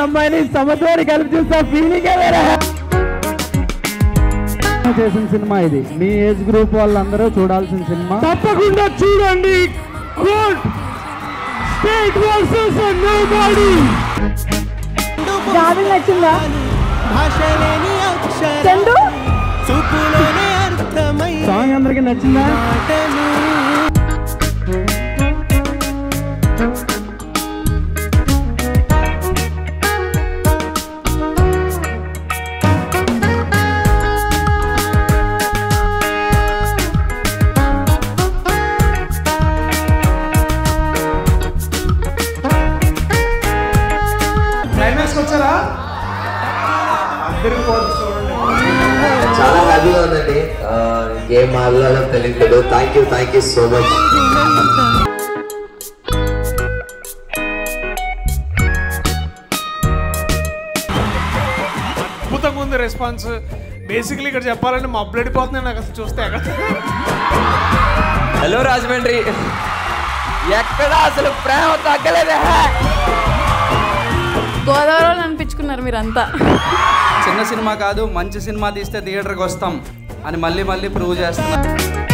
అమ్మాయిని సమతోని కలిపి చూస్తా ఫీలింగ్ చేసిన సినిమా ఇది. మీ ఏజ్ గ్రూప్ వాళ్ళందరూ చూడాల్సిన సినిమా, తప్పకుండా చూడండి. నచ్చిందా? సాంగ్ అందరికి నచ్చిందా? చాలా హ్యాపీగా ఉందండి. ఇంకేం మాట్లాడాలో తెలియదు. Thank you so much. అద్భుతంగా ఉంది రెస్పాన్స్. బేసిక్లీ ఇక్కడ చెప్పాలంటే మా అప్లడిపోతున్నాయి నాకు అసలు చూస్తే. హలో రాజమండ్రి, ఎక్కడ అసలు ప్రేమ తగ్గలేదే. గోదావరిలో అనిపించుకున్నారు మీరంతా. చిన్న సినిమా కాదు, మంచి సినిమా తీస్తే థియేటర్కి వస్తాం అని మళ్ళీ ప్రూవ్ చేస్తున్నారు.